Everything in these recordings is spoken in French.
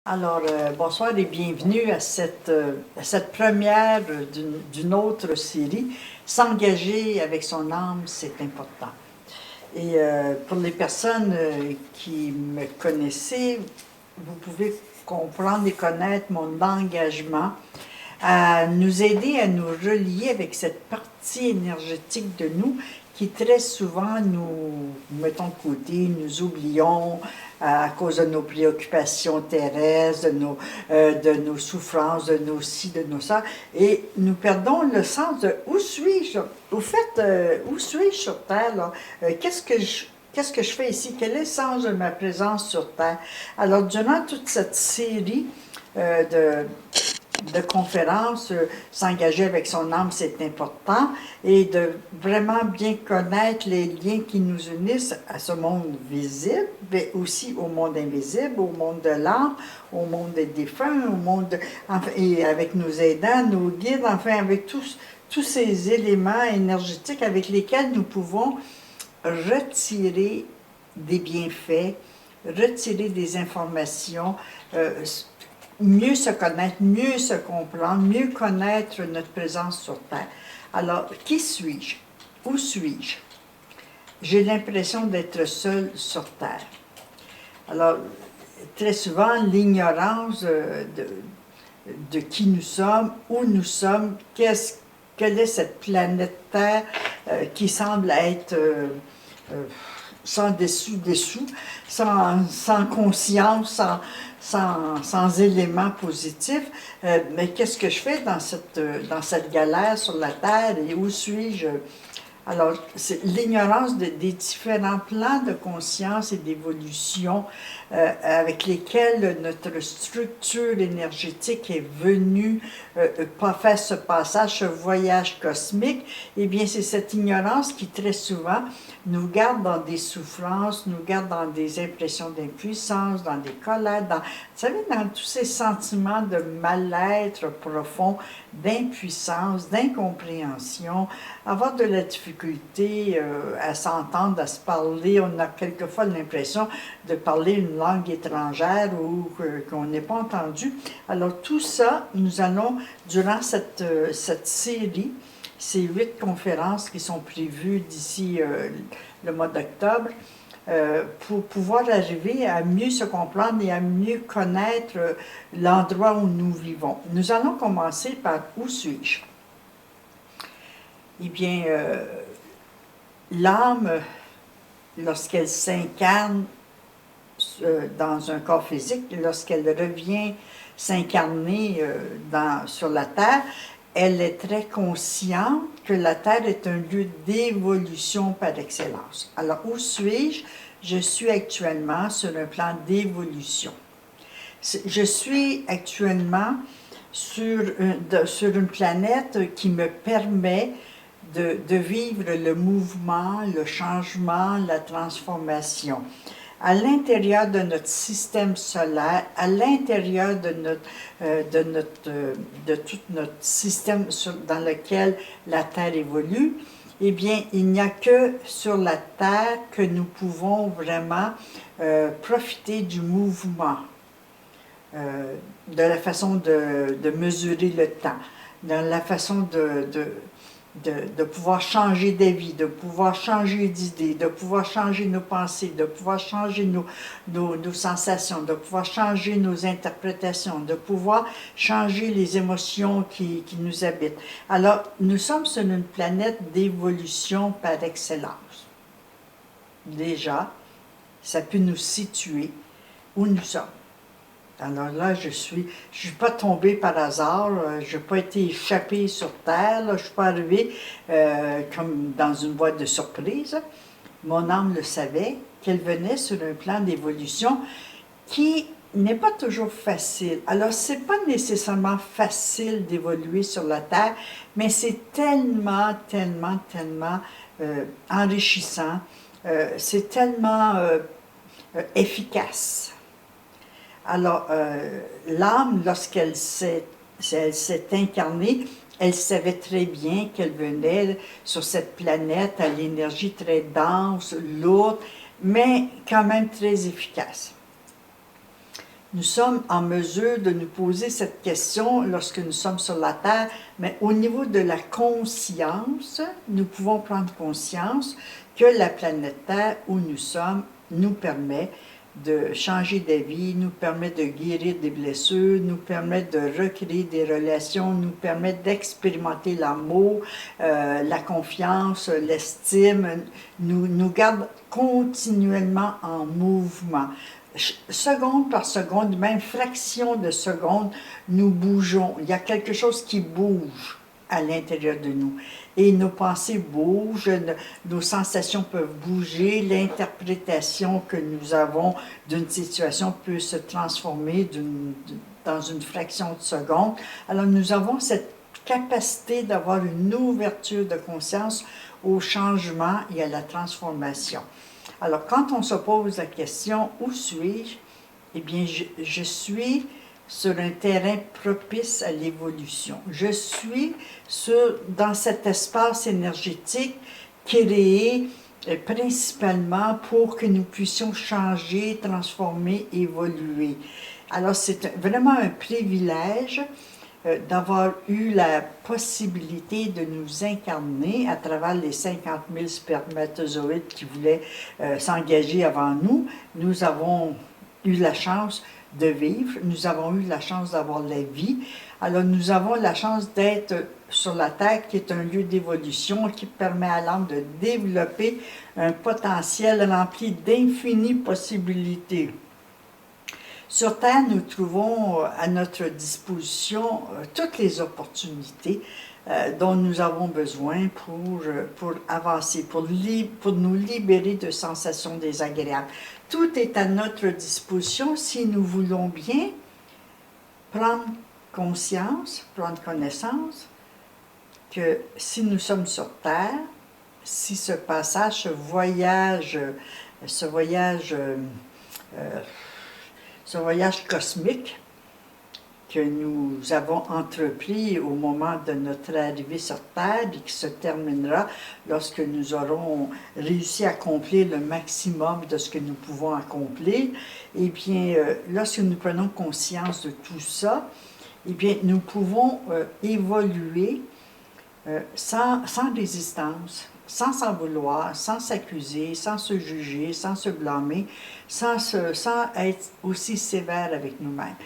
Alors, bonsoir et bienvenue à cette première d'une autre série. S'engager avec son âme, c'est important. Et pour les personnes qui me connaissez, vous pouvez comprendre et connaître mon engagement à nous aider à nous relier avec cette partie énergétique de nous qui très souvent nous mettons de côté, nous oublions à cause de nos préoccupations terrestres, de nos souffrances, de nos ci, de nos ça, et nous perdons le sens de où suis-je? Au fait, où suis-je sur Terre? Là? Qu'est-ce que je fais ici? Quel est le sens de ma présence sur Terre? Alors, durant toute cette série de conférences, s'engager avec son âme, c'est important, et de vraiment bien connaître les liens qui nous unissent à ce monde visible, mais aussi au monde invisible, au monde de l'âme, au monde des défunts, au monde, enfin, et avec nos aidants, nos guides, enfin avec tous ces éléments énergétiques avec lesquels nous pouvons retirer des bienfaits, retirer des informations, mieux se connaître, mieux se comprendre, mieux connaître notre présence sur Terre. Alors, qui suis-je? Où suis-je? J'ai l'impression d'être seul sur Terre. Alors, très souvent, l'ignorance de qui nous sommes, où nous sommes, quelle est cette planète Terre qui semble être sans dessous, sans conscience, sans éléments positifs. Mais qu'est-ce que je fais dans cette galère sur la Terre et où suis-je? Alors, c'est l'ignorance des différents plans de conscience et d'évolution avec lesquels notre structure énergétique est venue pas faire ce passage, ce voyage cosmique. Eh bien, c'est cette ignorance qui, très souvent, nous garde dans des souffrances, nous garde dans des impressions d'impuissance, dans des colères, vous savez, dans tous ces sentiments de mal-être profond, d'impuissance, d'incompréhension, avoir de la difficulté à s'entendre, à se parler. On a quelquefois l'impression de parler une langue étrangère ou qu'on n'est pas entendu. Alors tout ça, nous allons, durant cette série, ces 8 conférences qui sont prévues d'ici le mois d'octobre, pour pouvoir arriver à mieux se comprendre et à mieux connaître l'endroit où nous vivons. Nous allons commencer par où suis-je? Eh bien, l'âme, lorsqu'elle s'incarne dans un corps physique, lorsqu'elle revient s'incarner sur la Terre, elle est très consciente que la Terre est un lieu d'évolution par excellence. Alors, où suis-je? Je suis actuellement sur un plan d'évolution. Je suis actuellement sur une planète qui me permet de vivre le mouvement, le changement, la transformation. À l'intérieur de notre système solaire, à l'intérieur de tout notre système dans lequel la Terre évolue, eh bien, il n'y a que sur la Terre que nous pouvons vraiment profiter du mouvement, de la façon de mesurer le temps, de la façon de pouvoir changer d'avis, de pouvoir changer d'idée, de pouvoir changer nos pensées, de pouvoir changer nos sensations, de pouvoir changer nos interprétations, de pouvoir changer les émotions qui nous habitent. Alors, nous sommes sur une planète d'évolution par excellence. Déjà, ça peut nous situer où nous sommes. Alors là, je suis pas tombée par hasard, je n'ai pas été échappée sur Terre, là, je ne suis pas arrivée comme dans une boîte de surprise. Mon âme le savait, qu'elle venait sur un plan d'évolution qui n'est pas toujours facile. Alors, ce n'est pas nécessairement facile d'évoluer sur la Terre, mais c'est tellement enrichissant, c'est tellement efficace. Alors, l'âme, lorsqu'elle s'est incarnée, elle savait très bien qu'elle venait sur cette planète à l'énergie très dense, lourde, mais quand même très efficace. Nous sommes en mesure de nous poser cette question lorsque nous sommes sur la Terre, mais au niveau de la conscience, nous pouvons prendre conscience que la planète Terre où nous sommes nous permet de changer de vie, nous permet de guérir des blessures, nous permet de recréer des relations, nous permet d'expérimenter l'amour, la confiance, l'estime, nous garde continuellement en mouvement. Seconde par seconde, même fraction de seconde, nous bougeons. Il y a quelque chose qui bouge à l'intérieur de nous. Et nos pensées bougent, nos sensations peuvent bouger, l'interprétation que nous avons d'une situation peut se transformer dans une fraction de seconde. Alors nous avons cette capacité d'avoir une ouverture de conscience au changement et à la transformation. Alors quand on se pose la question « Où suis-je ?» Eh bien, je suis sur un terrain propice à l'évolution. Je suis dans cet espace énergétique créé principalement pour que nous puissions changer, transformer, évoluer. Alors, c'est vraiment un privilège d'avoir eu la possibilité de nous incarner à travers les 50 000 spermatozoïdes qui voulaient s'engager avant nous. Nous avons eu la chance de vivre, nous avons eu la chance d'avoir la vie. Alors nous avons la chance d'être sur la Terre qui est un lieu d'évolution qui permet à l'âme de développer un potentiel rempli d'infinies possibilités. Sur Terre, nous trouvons à notre disposition toutes les opportunités dont nous avons besoin pour avancer, pour nous libérer de sensations désagréables. Tout est à notre disposition si nous voulons bien prendre conscience, prendre connaissance que si nous sommes sur Terre, si ce passage, ce voyage cosmique que nous avons entrepris au moment de notre arrivée sur Terre et qui se terminera lorsque nous aurons réussi à accomplir le maximum de ce que nous pouvons accomplir, eh bien, lorsque nous prenons conscience de tout ça, eh bien, nous pouvons évoluer sans résistance, sans s'en vouloir, sans s'accuser, sans se juger, sans se blâmer, sans être aussi sévère avec nous-mêmes,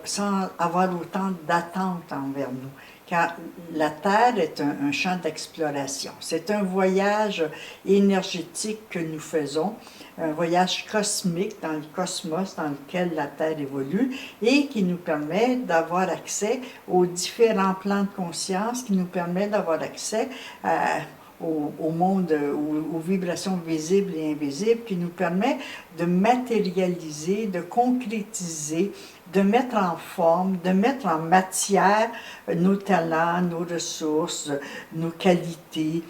sans avoir autant d'attentes envers nous. Car la Terre est un champ d'exploration. C'est un voyage énergétique que nous faisons, un voyage cosmique dans le cosmos dans lequel la Terre évolue et qui nous permet d'avoir accès aux différents plans de conscience, qui nous permet d'avoir accès au monde, aux vibrations visibles et invisibles, qui nous permet de matérialiser, de concrétiser, de mettre en forme, de mettre en matière nos talents, nos ressources, nos qualités,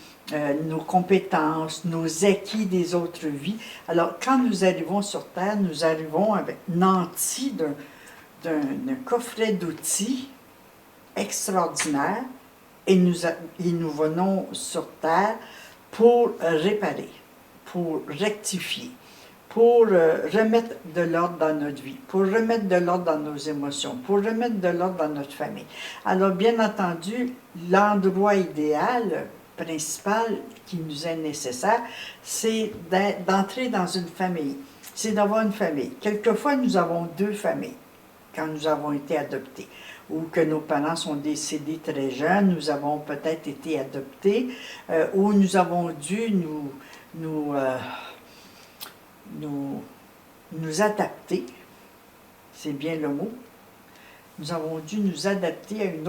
nos compétences, nos acquis des autres vies. Alors, quand nous arrivons sur Terre, nous arrivons avec nanti d'un coffret d'outils extraordinaire et nous venons sur Terre pour réparer, pour rectifier, pour remettre de l'ordre dans notre vie, pour remettre de l'ordre dans nos émotions, pour remettre de l'ordre dans notre famille. Alors, bien entendu, l'endroit idéal, principal, qui nous est nécessaire, c'est d'entrer dans une famille. C'est d'avoir une famille. Quelquefois, nous avons deux familles quand nous avons été adoptés, ou que nos parents sont décédés très jeunes, nous avons peut-être été adoptés, ou nous avons dû nous adapter, c'est bien le mot, nous avons dû nous adapter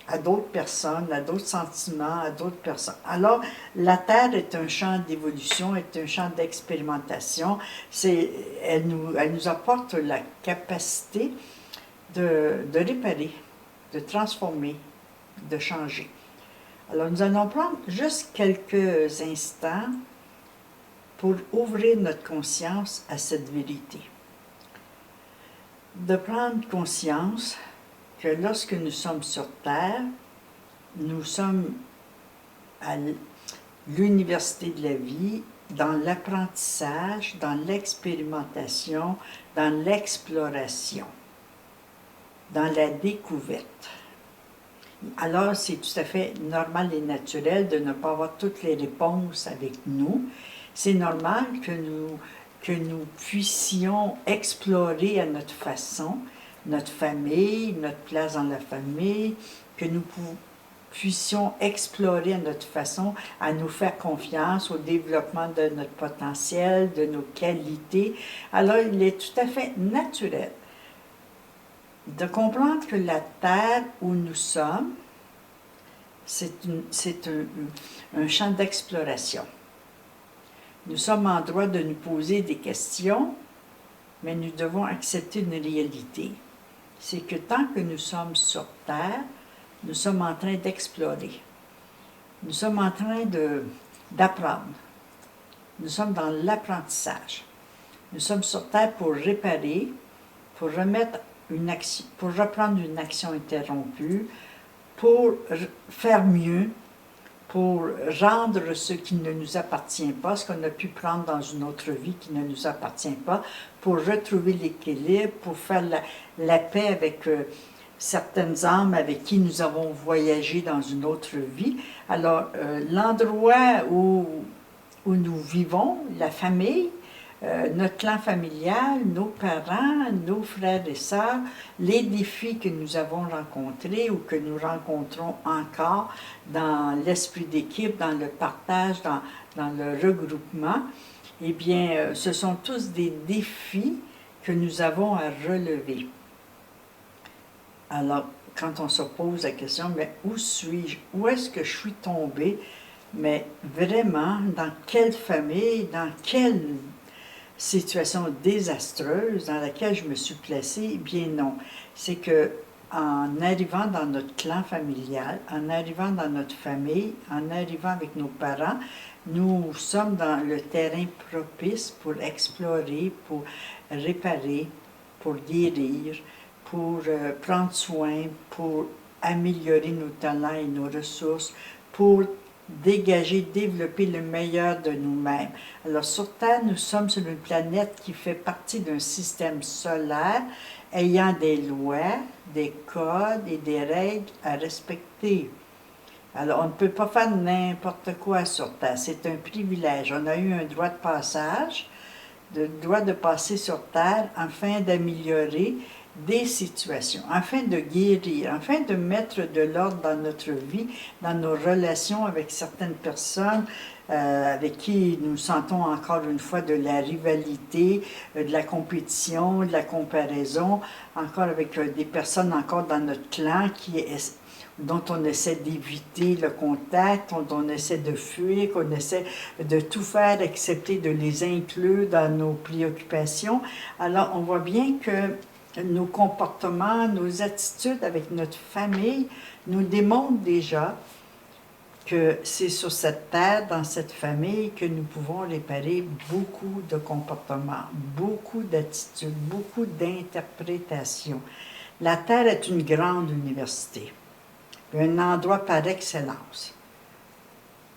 à d'autres personnes, à d'autres sentiments, à d'autres personnes. Alors, la Terre est un champ d'évolution, est un champ d'expérimentation. Elle nous apporte la capacité de réparer, de transformer, de changer. Alors, nous allons prendre juste quelques instants pour ouvrir notre conscience à cette vérité. De prendre conscience que lorsque nous sommes sur Terre, nous sommes à l'université de la vie dans l'apprentissage, dans l'expérimentation, dans l'exploration, dans la découverte. Alors, c'est tout à fait normal et naturel de ne pas avoir toutes les réponses avec nous. C'est normal que nous puissions explorer à notre façon notre famille, notre place dans la famille, que nous puissions explorer à notre façon, à nous faire confiance au développement de notre potentiel, de nos qualités. Alors, il est tout à fait naturel de comprendre que la terre où nous sommes, c'est un champ d'exploration. Nous sommes en droit de nous poser des questions, mais nous devons accepter une réalité. C'est que tant que nous sommes sur Terre, nous sommes en train d'explorer. Nous sommes en train d'apprendre. Nous sommes dans l'apprentissage. Nous sommes sur Terre pour réparer, pour pour reprendre une action interrompue, pour faire mieux, pour rendre ce qui ne nous appartient pas, ce qu'on a pu prendre dans une autre vie qui ne nous appartient pas, pour retrouver l'équilibre, pour faire la paix avec certaines âmes avec qui nous avons voyagé dans une autre vie. Alors, l'endroit où nous vivons, la famille, notre clan familial, nos parents, nos frères et sœurs, les défis que nous avons rencontrés ou que nous rencontrons encore dans l'esprit d'équipe, dans le partage, dans le regroupement, eh bien, ce sont tous des défis que nous avons à relever. Alors, quand on se pose la question, mais où suis-je? Où est-ce que je suis tombé? Mais vraiment, dans quelle famille, dans quelle situation désastreuse dans laquelle je me suis placée? Eh bien non. C'est que en arrivant dans notre clan familial, en arrivant dans notre famille, en arrivant avec nos parents, nous sommes dans le terrain propice pour explorer, pour réparer, pour guérir, pour prendre soin, pour améliorer nos talents et nos ressources, pour dégager, développer le meilleur de nous-mêmes. Alors sur Terre, nous sommes sur une planète qui fait partie d'un système solaire ayant des lois, des codes et des règles à respecter. Alors on ne peut pas faire n'importe quoi sur Terre, c'est un privilège. On a eu un droit de passage, le droit de passer sur Terre afin d'améliorer des situations, afin de guérir, afin de mettre de l'ordre dans notre vie, dans nos relations avec certaines personnes avec qui nous sentons encore une fois de la rivalité, de la compétition, de la comparaison, encore avec des personnes encore dans notre clan dont on essaie d'éviter le contact, dont on essaie de fuir, qu'on essaie de tout faire excepté de les inclure dans nos préoccupations. Alors on voit bien que nos comportements, nos attitudes avec notre famille nous démontrent déjà que c'est sur cette terre, dans cette famille, que nous pouvons réparer beaucoup de comportements, beaucoup d'attitudes, beaucoup d'interprétations. La Terre est une grande université, un endroit par excellence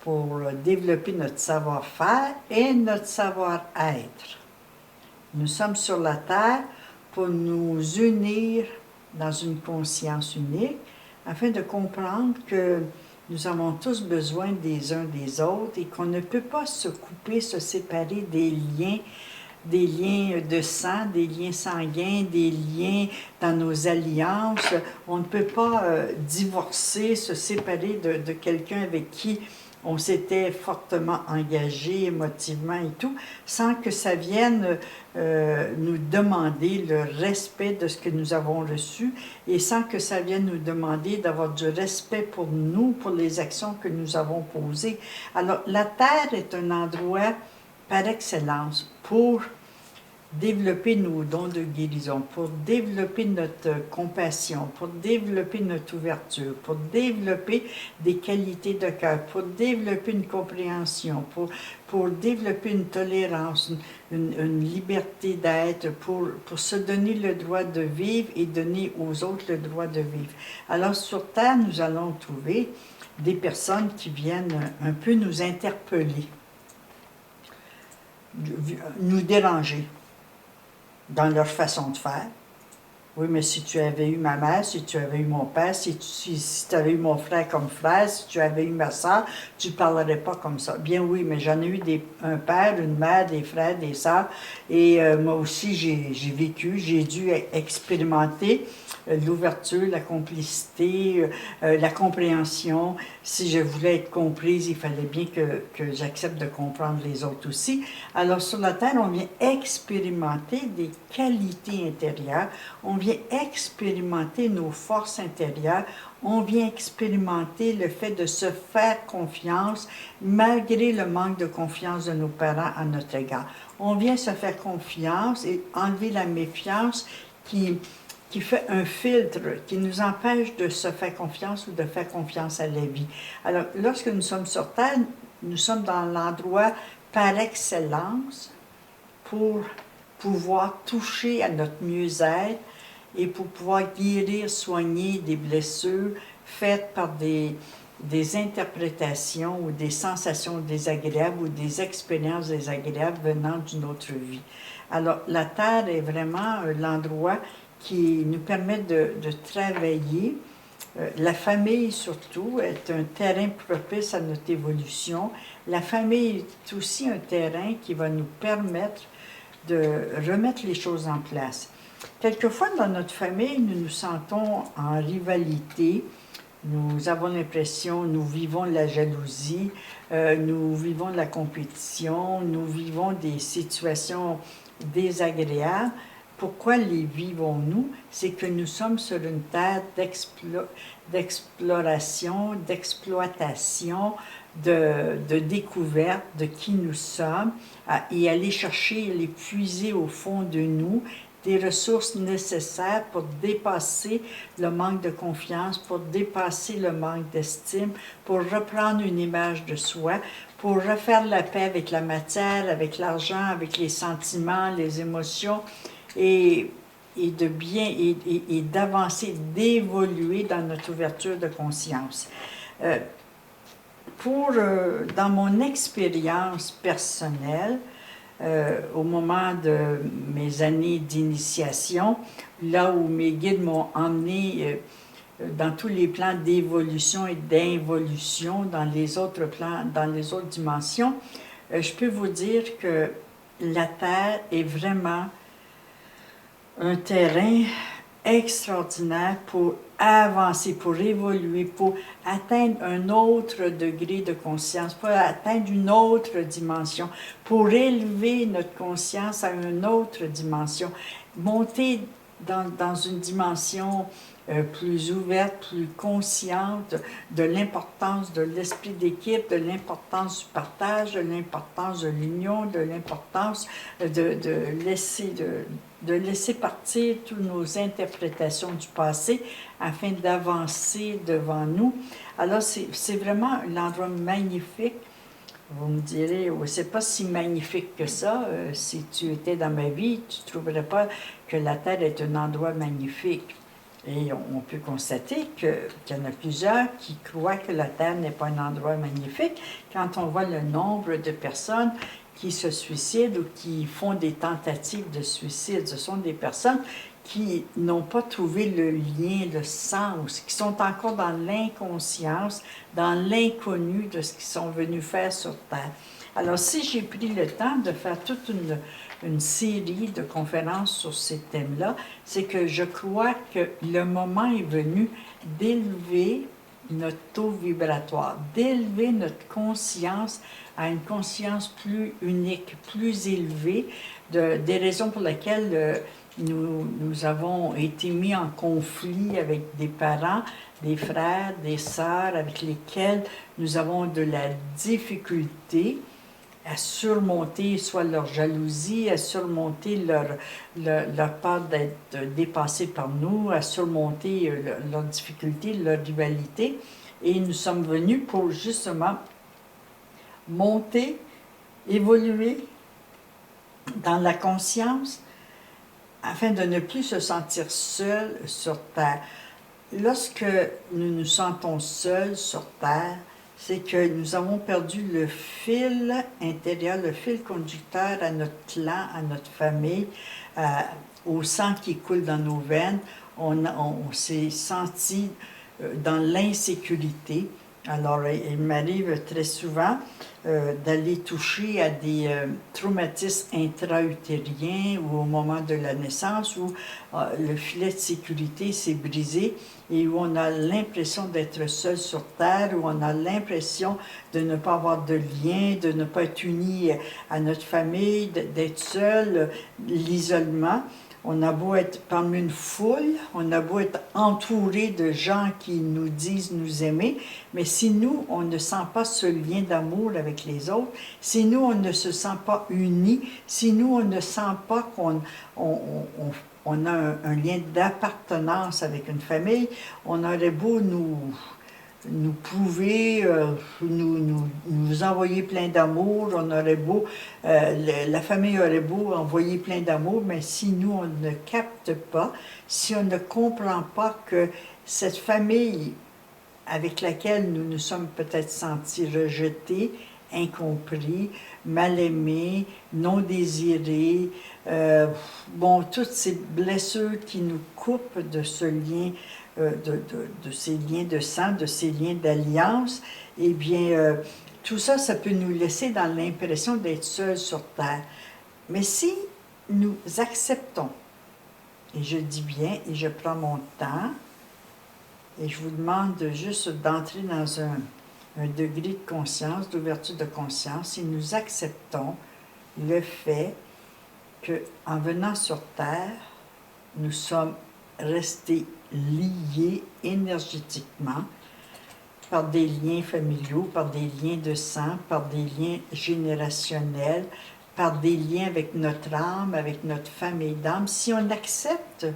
pour développer notre savoir-faire et notre savoir-être. Nous sommes sur la Terre pour nous unir dans une conscience unique, afin de comprendre que nous avons tous besoin des uns des autres et qu'on ne peut pas se couper, se séparer des liens de sang, des liens sanguins, des liens dans nos alliances. On ne peut pas divorcer, se séparer de quelqu'un avec qui on s'était fortement engagé émotivement et tout, sans que ça vienne nous demander le respect de ce que nous avons reçu et sans que ça vienne nous demander d'avoir du respect pour nous, pour les actions que nous avons posées. Alors, la Terre est un endroit par excellence pour développer nos dons de guérison, pour développer notre compassion, pour développer notre ouverture, pour développer des qualités de cœur, pour développer une compréhension, pour développer une tolérance, une liberté d'être, pour se donner le droit de vivre et donner aux autres le droit de vivre. Alors sur Terre, nous allons trouver des personnes qui viennent un peu nous interpeller. nous déranger dans leur façon de faire. Oui, mais si tu avais eu ma mère, si tu avais eu mon père, si tu avais eu mon frère comme frère, si tu avais eu ma soeur, tu ne parlerais pas comme ça. Bien oui, mais j'en ai eu un père, une mère, des frères, des sœurs, et moi aussi j'ai vécu, j'ai dû expérimenter l'ouverture, la complicité, la compréhension. Si je voulais être comprise, il fallait bien que j'accepte de comprendre les autres aussi. Alors sur la Terre, on vient expérimenter des qualités intérieures, on vient expérimenter nos forces intérieures, on vient expérimenter le fait de se faire confiance malgré le manque de confiance de nos parents à notre égard. On vient se faire confiance et enlever la méfiance qui fait un filtre, qui nous empêche de se faire confiance ou de faire confiance à la vie. Alors, lorsque nous sommes sur Terre, nous sommes dans l'endroit par excellence pour pouvoir toucher à notre mieux-être et pour pouvoir guérir, soigner des blessures faites par des interprétations ou des sensations désagréables ou des expériences désagréables venant d'une autre vie. Alors, la Terre est vraiment l'endroit qui nous permet de travailler. La famille, surtout, est un terrain propice à notre évolution. La famille est aussi un terrain qui va nous permettre de remettre les choses en place. Quelquefois, dans notre famille, nous nous sentons en rivalité. Nous avons l'impression, nous vivons de la jalousie, nous vivons de la compétition, nous vivons des situations désagréables. Pourquoi les vivons-nous? C'est que nous sommes sur une terre d'exploration, d'exploitation, de découverte de qui nous sommes, et aller chercher, aller puiser au fond de nous des ressources nécessaires pour dépasser le manque de confiance, pour dépasser le manque d'estime, pour reprendre une image de soi, pour refaire la paix avec la matière, avec l'argent, avec les sentiments, les émotions, et de bien, et d'avancer, d'évoluer dans notre ouverture de conscience. Dans mon expérience personnelle, au moment de mes années d'initiation, là où mes guides m'ont emmené dans tous les plans d'évolution et d'involution, dans les autres plans, dans les autres dimensions, je peux vous dire que la Terre est vraiment un terrain extraordinaire pour avancer, pour évoluer, pour atteindre un autre degré de conscience, pour atteindre une autre dimension, pour élever notre conscience à une autre dimension, monter dans une dimension plus ouverte, plus consciente de l'importance de l'esprit d'équipe, de l'importance du partage, de l'importance de l'union, de l'importance de laisser partir toutes nos interprétations du passé afin d'avancer devant nous. Alors, c'est vraiment un endroit magnifique. Vous me direz, oui, c'est pas si magnifique que ça. Si tu étais dans ma vie, tu ne trouverais pas que la Terre est un endroit magnifique. Et on peut constater qu'il y en a plusieurs qui croient que la Terre n'est pas un endroit magnifique quand on voit le nombre de personnes qui se suicident ou qui font des tentatives de suicide. Ce sont des personnes qui n'ont pas trouvé le lien, le sens, qui sont encore dans l'inconscience, dans l'inconnu de ce qu'ils sont venus faire sur Terre. Alors, si j'ai pris le temps de faire toute une série de conférences sur ces thèmes-là, c'est que je crois que le moment est venu d'élever notre taux vibratoire, d'élever notre conscience à une conscience plus unique, plus élevée, des raisons pour lesquelles nous avons été mis en conflit avec des parents, des frères, des sœurs avec lesquels nous avons de la difficulté à surmonter soit leur jalousie, à surmonter leur peur d'être dépassés par nous, à surmonter leurs difficultés, leur rivalité. Et nous sommes venus pour justement monter, évoluer dans la conscience afin de ne plus se sentir seul sur Terre. Lorsque nous nous sentons seuls sur Terre, c'est que nous avons perdu le fil intérieur, le fil conducteur à notre clan, à notre famille, au sang qui coule dans nos veines. On s'est senti dans l'insécurité. Alors, il m'arrive très souvent d'aller toucher à des traumatismes intra-utériens ou au moment de la naissance où le filet de sécurité s'est brisé et où on a l'impression d'être seul sur Terre, où on a l'impression de ne pas avoir de lien, de ne pas être uni à notre famille, d'être seul, l'isolement. On a beau être parmi une foule, on a beau être entouré de gens qui nous disent nous aimer, mais si nous, on ne sent pas ce lien d'amour avec les autres, si nous, on ne se sent pas unis, si nous, on ne sent pas qu'on a un lien d'appartenance avec une famille, on aurait beau nous prouver, nous envoyer plein d'amour, on aurait beau, la famille aurait beau envoyer plein d'amour, mais si nous, on ne capte pas, si on ne comprend pas que cette famille avec laquelle nous nous sommes peut-être sentis rejetés, incompris, mal aimés, non désirés, toutes ces blessures qui nous coupent de ce lien, de ces liens de sang, de ces liens d'alliance, eh bien, tout ça, ça peut nous laisser dans l'impression d'être seuls sur Terre. Mais si nous acceptons, et je dis bien, et je prends mon temps, et je vous demande juste d'entrer dans un degré de conscience, d'ouverture de conscience, si nous acceptons le fait qu'en venant sur Terre, nous sommes restés liés énergétiquement par des liens familiaux, par des liens de sang, par des liens générationnels, par des liens avec notre âme, avec notre famille d'âme. Si on accepte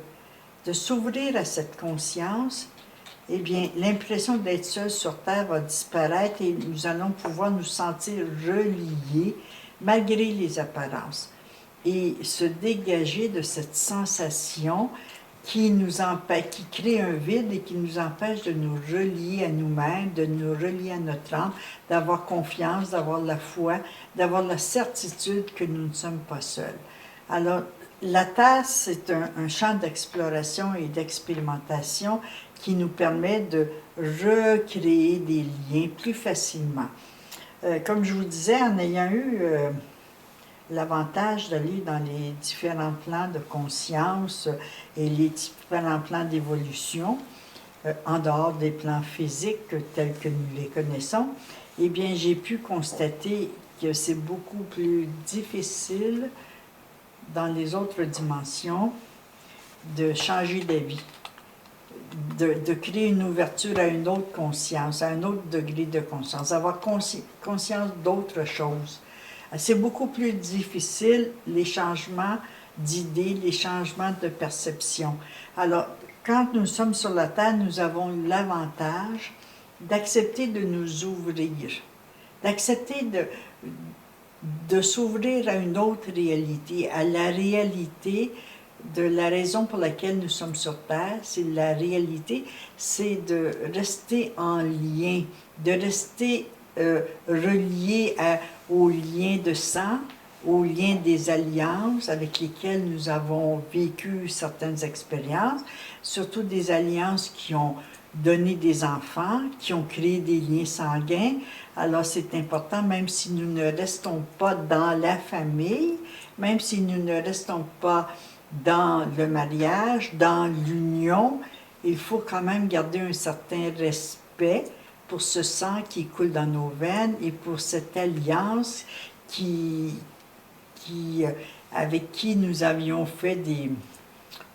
de s'ouvrir à cette conscience, eh bien, l'impression d'être seul sur Terre va disparaître et nous allons pouvoir nous sentir reliés malgré les apparences et se dégager de cette sensation qui crée un vide et qui nous empêche de nous relier à nous-mêmes, de nous relier à notre âme, d'avoir confiance, d'avoir la foi, d'avoir la certitude que nous ne sommes pas seuls. Alors, la Terre, c'est un champ d'exploration et d'expérimentation qui nous permet de recréer des liens plus facilement. Comme je vous disais, en ayant eu l'avantage d'aller dans les différents plans de conscience et les différents plans d'évolution, en dehors des plans physiques tels que nous les connaissons, eh bien, j'ai pu constater que c'est beaucoup plus difficile dans les autres dimensions de changer d'avis, de créer une ouverture à une autre conscience, à un autre degré de conscience, avoir conscience d'autre chose. C'est beaucoup plus difficile, les changements d'idées, les changements de perception. Alors, quand nous sommes sur la Terre, nous avons l'avantage d'accepter de nous ouvrir, d'accepter de s'ouvrir à une autre réalité, à la réalité de la raison pour laquelle nous sommes sur Terre. C'est la réalité, c'est de rester en lien, de rester relié aux liens de sang, aux liens des alliances avec lesquelles nous avons vécu certaines expériences, surtout des alliances qui ont donné des enfants, qui ont créé des liens sanguins. Alors c'est important, même si nous ne restons pas dans la famille, même si nous ne restons pas dans le mariage, dans l'union, il faut quand même garder un certain respect pour ce sang qui coule dans nos veines et pour cette alliance avec qui nous avions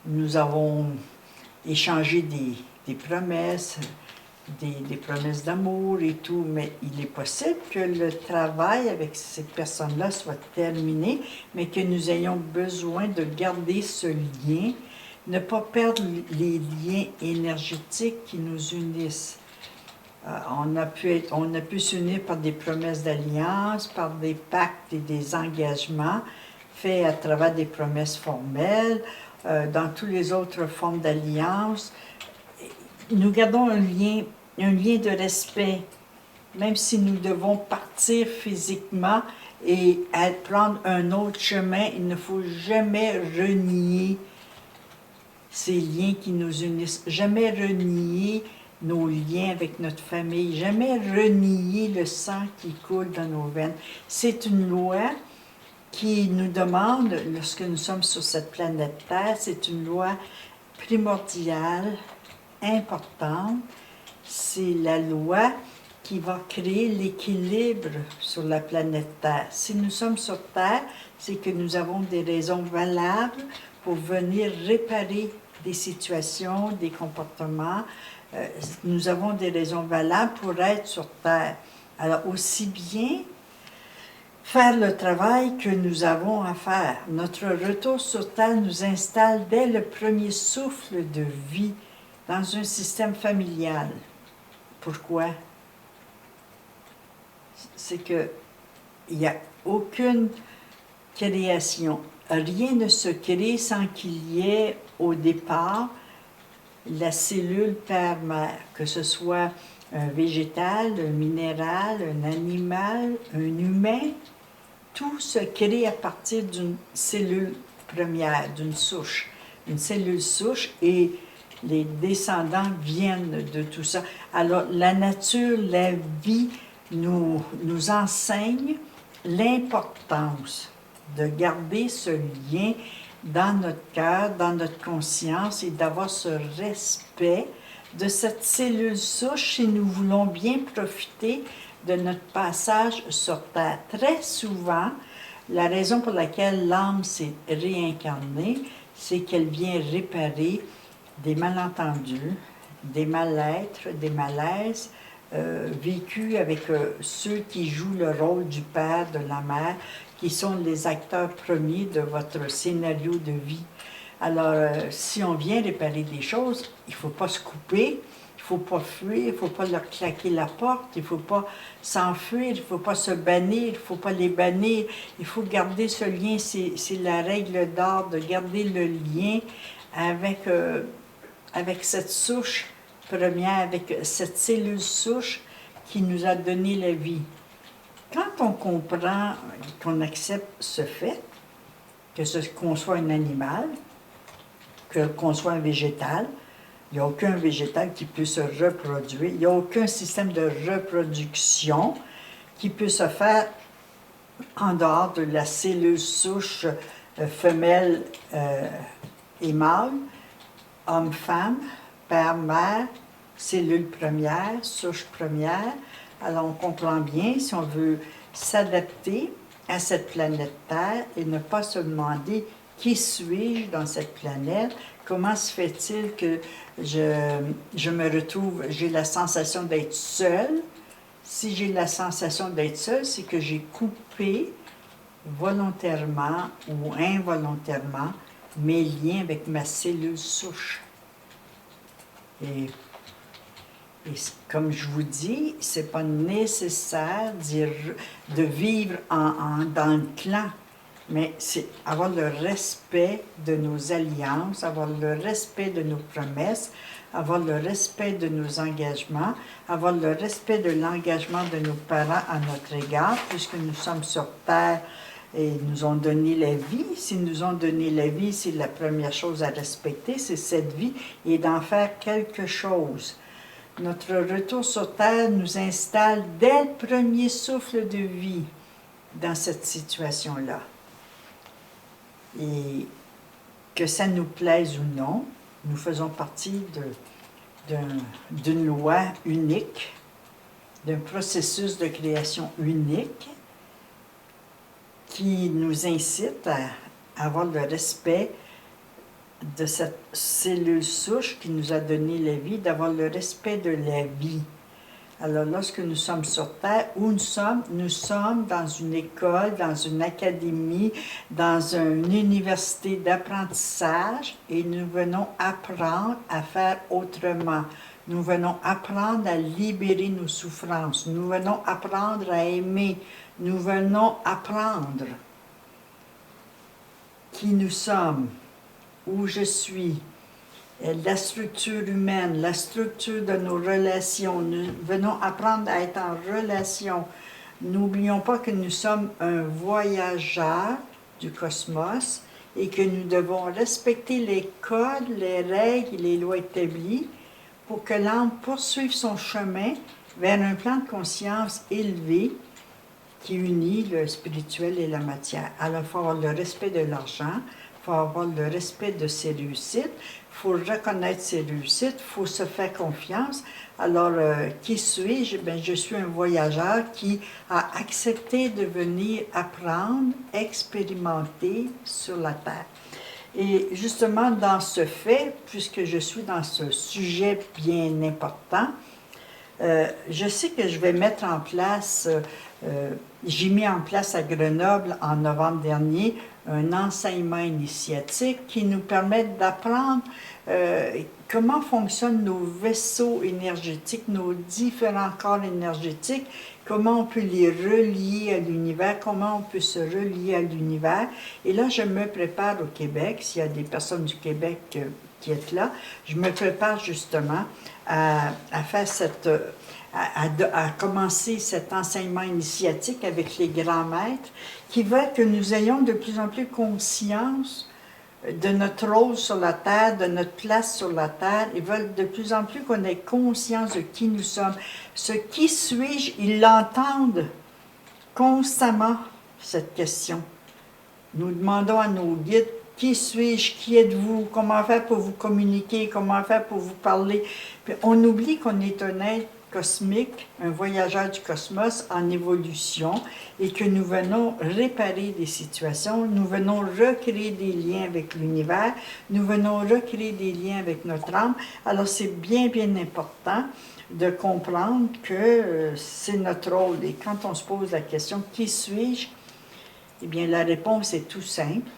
nous avons échangé des promesses, des promesses d'amour et tout, mais il est possible que le travail avec ces personnes-là soit terminé, mais que nous ayons besoin de garder ce lien, ne pas perdre les liens énergétiques qui nous unissent. On a pu s'unir par des promesses d'alliance, par des pactes et des engagements faits à travers des promesses formelles, dans toutes les autres formes d'alliance. Nous gardons un lien de respect même si nous devons partir physiquement et prendre un autre chemin, il ne faut jamais renier ces liens qui nous unissent, jamais renier nos liens avec notre famille, jamais renier le sang qui coule dans nos veines. C'est une loi qui nous demande, lorsque nous sommes sur cette planète Terre, c'est une loi primordiale, importante. C'est la loi qui va créer l'équilibre sur la planète Terre. Si nous sommes sur Terre, c'est que nous avons des raisons valables pour venir réparer des situations, des comportements. Nous avons des raisons valables pour être sur Terre. Alors, aussi bien faire le travail que nous avons à faire. Notre retour sur Terre nous installe dès le premier souffle de vie dans un système familial. Pourquoi? C'est qu'il n'y a aucune création. Rien ne se crée sans qu'il y ait au départ la cellule père-mère, que ce soit un végétal, un minéral, un animal, un humain. Tout se crée à partir d'une cellule première, d'une souche. Une cellule souche et les descendants viennent de tout ça. Alors, la nature, la vie nous enseigne l'importance de garder ce lien dans notre cœur, dans notre conscience et d'avoir ce respect de cette cellule souche si nous voulons bien profiter de notre passage sur Terre. Très souvent, la raison pour laquelle l'âme s'est réincarnée, c'est qu'elle vient réparer des malentendus, des mal-être, des malaises vécus avec ceux qui jouent le rôle du père, de la mère, qui sont les acteurs premiers de votre scénario de vie. Alors, si on vient réparer des choses, il ne faut pas se couper, il ne faut pas fuir, il ne faut pas leur claquer la porte, il ne faut pas s'enfuir, il ne faut pas se bannir, il ne faut pas les bannir, il faut garder ce lien, c'est la règle d'or de garder le lien avec cette souche première, avec cette cellule souche qui nous a donné la vie. Quand on comprend, qu'on accepte ce fait, qu'on soit un animal, qu'on soit un végétal, il n'y a aucun végétal qui peut se reproduire, il n'y a aucun système de reproduction qui peut se faire en dehors de la cellule souche femelle et mâle, homme-femme, père-mère, cellule première, souche première. Alors on comprend bien, si on veut s'adapter à cette planète Terre et ne pas se demander qui suis-je dans cette planète, comment se fait-il que je me retrouve, j'ai la sensation d'être seule. Si j'ai la sensation d'être seule, c'est que j'ai coupé volontairement ou involontairement mes liens avec ma cellule souche. Et comme je vous dis, ce n'est pas nécessaire de vivre dans le clan, mais c'est avoir le respect de nos alliances, avoir le respect de nos promesses, avoir le respect de nos engagements, avoir le respect de l'engagement de nos parents à notre égard, puisque nous sommes sur Terre et ils nous ont donné la vie. S'ils nous ont donné la vie, c'est la première chose à respecter, c'est cette vie, et d'en faire quelque chose. Notre retour sur Terre nous installe dès le premier souffle de vie dans cette situation-là. Et que ça nous plaise ou non, nous faisons partie d'une loi unique, d'un processus de création unique qui nous incite à avoir le respect de cette cellule souche qui nous a donné la vie, d'avoir le respect de la vie. Alors, lorsque nous sommes sur Terre, où nous sommes dans une école, dans une académie, dans une université d'apprentissage, et nous venons apprendre à faire autrement. Nous venons apprendre à libérer nos souffrances. Nous venons apprendre à aimer. Nous venons apprendre qui nous sommes, où je suis, la structure humaine, la structure de nos relations. Nous venons apprendre à être en relation. N'oublions pas que nous sommes un voyageur du cosmos et que nous devons respecter les codes, les règles, les lois établies pour que l'âme poursuive son chemin vers un plan de conscience élevé qui unit le spirituel et la matière. Alors, il faut avoir le respect de l'argent, il faut avoir le respect de ses réussites, il faut reconnaître ses réussites, il faut se faire confiance. Alors, qui suis-je? Bien, je suis un voyageur qui a accepté de venir apprendre, expérimenter sur la Terre. Et justement, dans ce fait, puisque je suis dans ce sujet bien important, je sais que je vais mettre en place, j'ai mis en place à Grenoble en novembre dernier un enseignement initiatique qui nous permet d'apprendre comment fonctionnent nos vaisseaux énergétiques, nos différents corps énergétiques, comment on peut les relier à l'univers, comment on peut se relier à l'univers. Et là, je me prépare au Québec, s'il y a des personnes du Québec qui êtes là, je me prépare justement à faire à commencer cet enseignement initiatique avec les grands maîtres, qui veut que nous ayons de plus en plus conscience de notre rôle sur la Terre, de notre place sur la Terre. Ils veulent de plus en plus qu'on ait conscience de qui nous sommes. Ce qui suis-je, ils l'entendent constamment, cette question. Nous demandons à nos guides, qui suis-je, qui êtes-vous, comment faire pour vous communiquer, comment faire pour vous parler. Puis on oublie qu'on est un être cosmique, un voyageur du cosmos en évolution et que nous venons réparer des situations, nous venons recréer des liens avec l'univers, nous venons recréer des liens avec notre âme. Alors c'est bien, bien important de comprendre que c'est notre rôle. Et quand on se pose la question « Qui suis-je ?» Eh bien, la réponse est tout simple.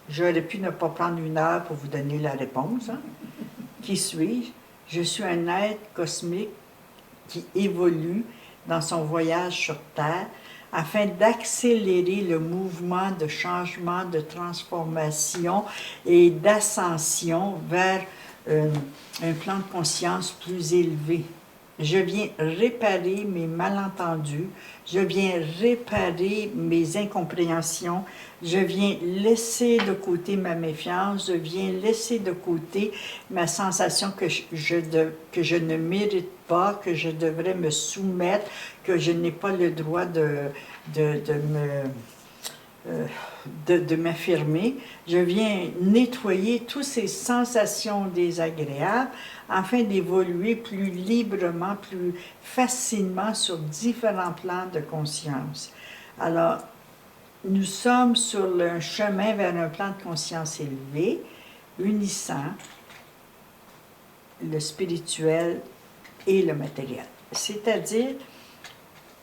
J'aurais pu ne pas prendre une heure pour vous donner la réponse. Hein? Qui suis-je? Je suis un être cosmique qui évolue dans son voyage sur Terre afin d'accélérer le mouvement de changement, de transformation et d'ascension vers un plan de conscience plus élevé. Je viens réparer mes malentendus, je viens réparer mes incompréhensions, je viens laisser de côté ma méfiance, je viens laisser de côté ma sensation que je ne mérite pas, que je devrais me soumettre, que je n'ai pas le droit de m'affirmer. Je viens nettoyer toutes ces sensations désagréables afin d'évoluer plus librement, plus facilement sur différents plans de conscience. Alors, nous sommes sur un chemin vers un plan de conscience élevé, unissant le spirituel et le matériel. C'est-à-dire,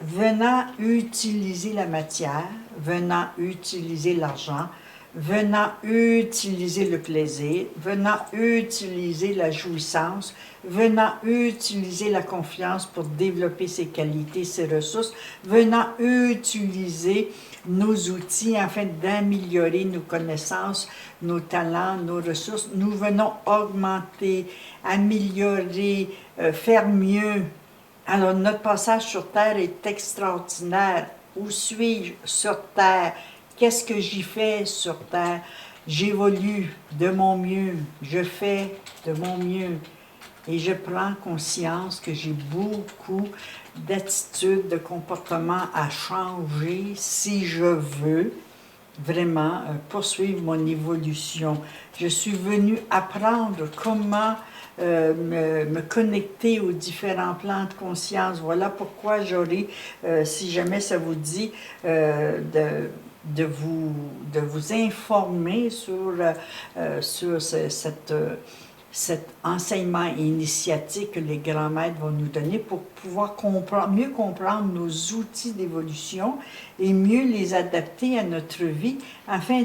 venant utiliser la matière, venant utiliser l'argent, venant utiliser le plaisir, venant utiliser la jouissance, venant utiliser la confiance pour développer ses qualités, ses ressources, venant utiliser nos outils afin d'améliorer nos connaissances, nos talents, nos ressources. Nous venons augmenter, améliorer, faire mieux. Alors, notre passage sur Terre est extraordinaire. Où suis-je sur Terre? Qu'est-ce que j'y fais sur Terre? J'évolue de mon mieux, je fais de mon mieux. Et je prends conscience que j'ai beaucoup d'attitudes, de comportements à changer si je veux vraiment poursuivre mon évolution. Je suis venue apprendre comment me connecter aux différents plans de conscience. Voilà pourquoi j'aurai, si jamais ça vous dit, de vous informer sur cet enseignement initiatique que les grands maîtres vont nous donner pour pouvoir mieux comprendre nos outils d'évolution et mieux les adapter à notre vie afin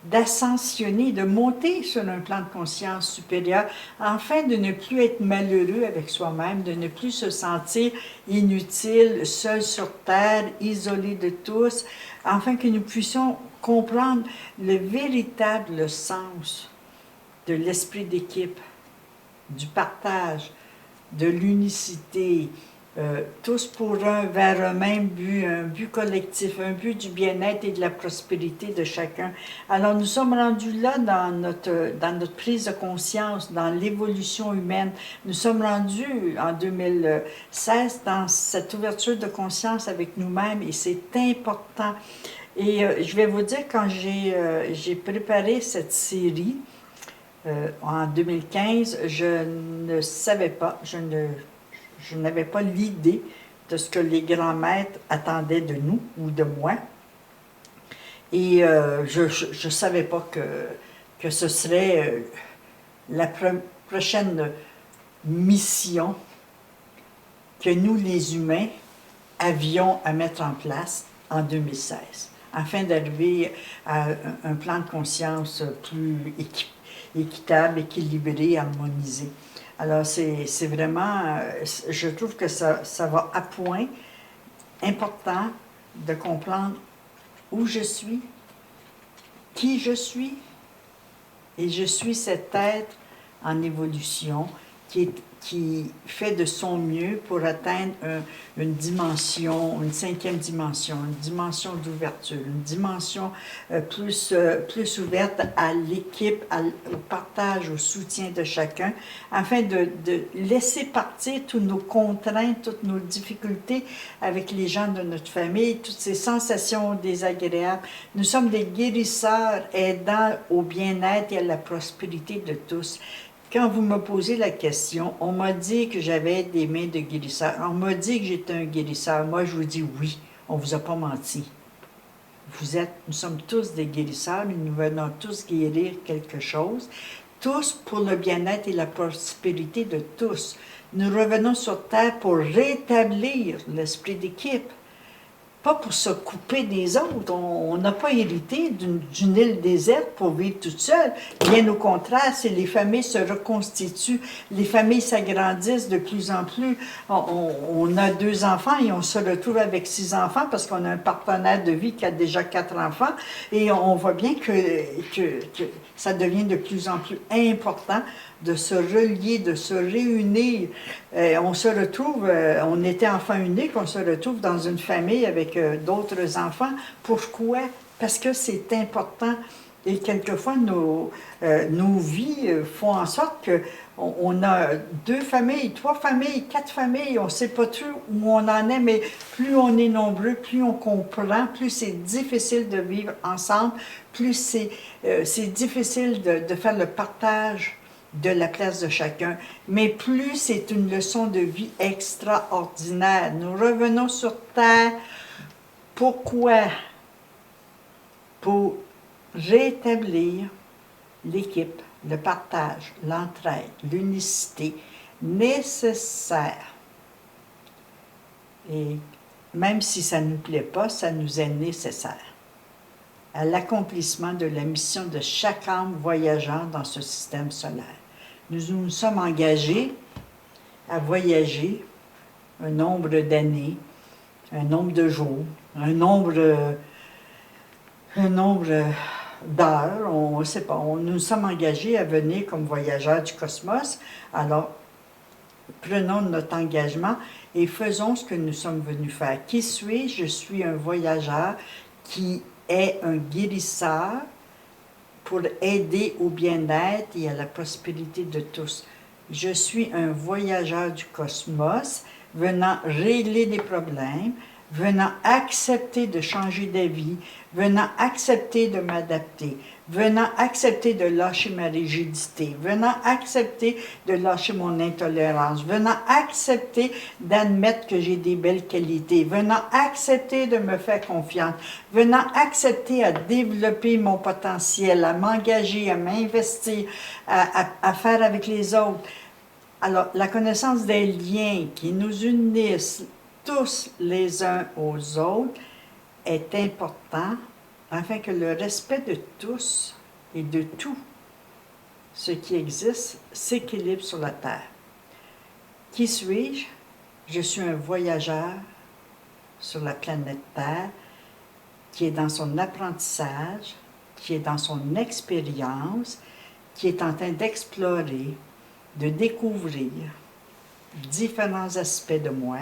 d'ascensionner, de monter sur un plan de conscience supérieur, afin de ne plus être malheureux avec soi-même, de ne plus se sentir inutile, seul sur terre, isolé de tous, afin que nous puissions comprendre le véritable sens de l'esprit d'équipe, du partage, de l'unicité, tous pour vers un même but, un but collectif, un but du bien-être et de la prospérité de chacun. Alors nous sommes rendus là dans notre prise de conscience, dans l'évolution humaine. Nous sommes rendus en 2016 dans cette ouverture de conscience avec nous-mêmes et c'est important. Et je vais vous dire, quand j'ai préparé cette série en 2015, je ne savais pas, je n'avais pas l'idée de ce que les grands maîtres attendaient de nous ou de moi. Et je ne savais pas que ce serait la prochaine mission que nous, les humains, avions à mettre en place en 2016, afin d'arriver à un plan de conscience plus équitable, équilibré, harmonisé. Alors, c'est vraiment, je trouve que ça va à point important de comprendre où je suis, qui je suis, et je suis cet être en évolution qui fait de son mieux pour atteindre une dimension, une 5e dimension, une dimension d'ouverture, une dimension plus ouverte à l'équipe, au partage, au soutien de chacun, afin de laisser partir toutes nos contraintes, toutes nos difficultés avec les gens de notre famille, toutes ces sensations désagréables. Nous sommes des guérisseurs aidant au bien-être et à la prospérité de tous. Quand vous me posez la question, on m'a dit que j'avais des mains de guérisseur. On m'a dit que j'étais un guérisseur. Moi, je vous dis oui, on ne vous a pas menti. Nous sommes tous des guérisseurs, mais nous venons tous guérir quelque chose, tous pour le bien-être et la prospérité de tous. Nous revenons sur Terre pour rétablir l'esprit d'équipe. Pas pour se couper des autres. On n'a pas hérité d'une île déserte pour vivre toute seule. Bien au contraire, c'est les familles se reconstituent, les familles s'agrandissent de plus en plus. On a 2 enfants et on se retrouve avec 6 enfants parce qu'on a un partenaire de vie qui a déjà 4 enfants. Et on voit bien que ça devient de plus en plus important de se relier, de se réunir. On se retrouve, on était enfant unique, on se retrouve dans une famille avec d'autres enfants. Pourquoi? Parce que c'est important. Et quelquefois, nos vies font en sorte qu'on a 2 familles, 3 familles, 4 familles, on ne sait pas tout où on en est, mais plus on est nombreux, plus on comprend, plus c'est difficile de vivre ensemble, plus c'est difficile de faire le partage de la place de chacun, mais plus c'est une leçon de vie extraordinaire. Nous revenons sur Terre. Pourquoi? Pour rétablir l'équipe, le partage, l'entraide, l'unicité nécessaire. Et même si ça ne nous plaît pas, ça nous est nécessaire à l'accomplissement de la mission de chaque âme voyageant dans ce système solaire. Nous nous sommes engagés à voyager un nombre d'années, un nombre de jours, un nombre d'heures, on ne sait pas. Nous nous sommes engagés à venir comme voyageurs du cosmos. Alors, prenons notre engagement et faisons ce que nous sommes venus faire. Qui suis-je? Je suis un voyageur qui est un guérisseur pour aider au bien-être et à la prospérité de tous. Je suis un voyageur du cosmos venant régler des problèmes, venant accepter de changer d'avis, venant accepter de m'adapter, venant accepter de lâcher ma rigidité, venant accepter de lâcher mon intolérance, venant accepter d'admettre que j'ai des belles qualités, venant accepter de me faire confiance, venant accepter à développer mon potentiel, à m'engager, à m'investir, à faire avec les autres. Alors, la connaissance des liens qui nous unissent tous les uns aux autres est important afin que le respect de tous et de tout ce qui existe s'équilibre sur la Terre. Qui suis-je? Je suis un voyageur sur la planète Terre qui est dans son apprentissage, qui est dans son expérience, qui est en train d'explorer, de découvrir différents aspects de moi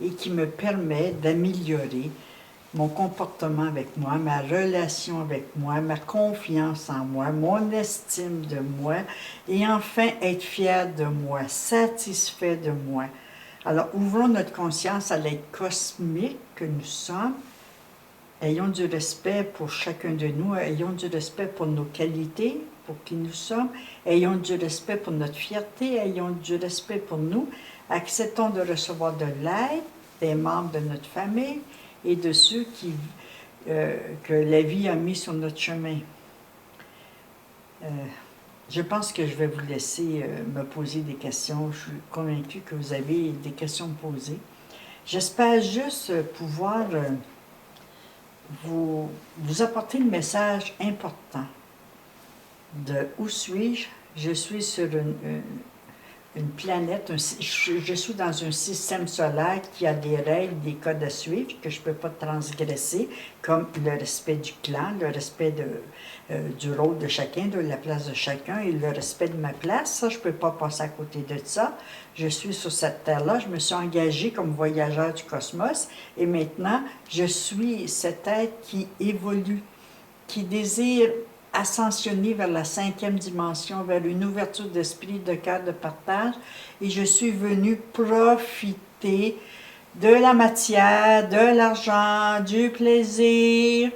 et qui me permet d'améliorer mon comportement avec moi, ma relation avec moi, ma confiance en moi, mon estime de moi et enfin être fier de moi, satisfait de moi. Alors ouvrons notre conscience à l'être cosmique que nous sommes. Ayons du respect pour chacun de nous, ayons du respect pour nos qualités, pour qui nous sommes, ayons du respect pour notre fierté, ayons du respect pour nous, acceptons de recevoir de l'aide des membres de notre famille et de ceux que la vie a mis sur notre chemin. Je pense que je vais vous laisser me poser des questions. Je suis convaincue que vous avez des questions à me poser. J'espère juste pouvoir vous apporter le message important de où suis-je? Je suis sur une planète, je suis dans un système solaire qui a des règles, des codes à suivre que je ne peux pas transgresser, comme le respect du clan, le respect du rôle de chacun, de la place de chacun et le respect de ma place. Ça, je ne peux pas passer à côté de ça. Je suis sur cette terre-là, je me suis engagée comme voyageur du cosmos et maintenant, je suis cet être qui évolue, qui désire ascensionner vers la 5e dimension, vers une ouverture d'esprit, de cœur, de partage. Et je suis venue profiter de la matière, de l'argent, du plaisir.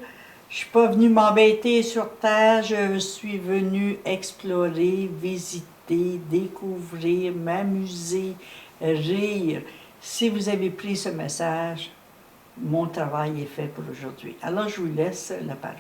Je ne suis pas venue m'embêter sur terre, je suis venue explorer, visiter, découvrir, m'amuser, rire. Si vous avez pris ce message, mon travail est fait pour aujourd'hui. Alors je vous laisse la parole.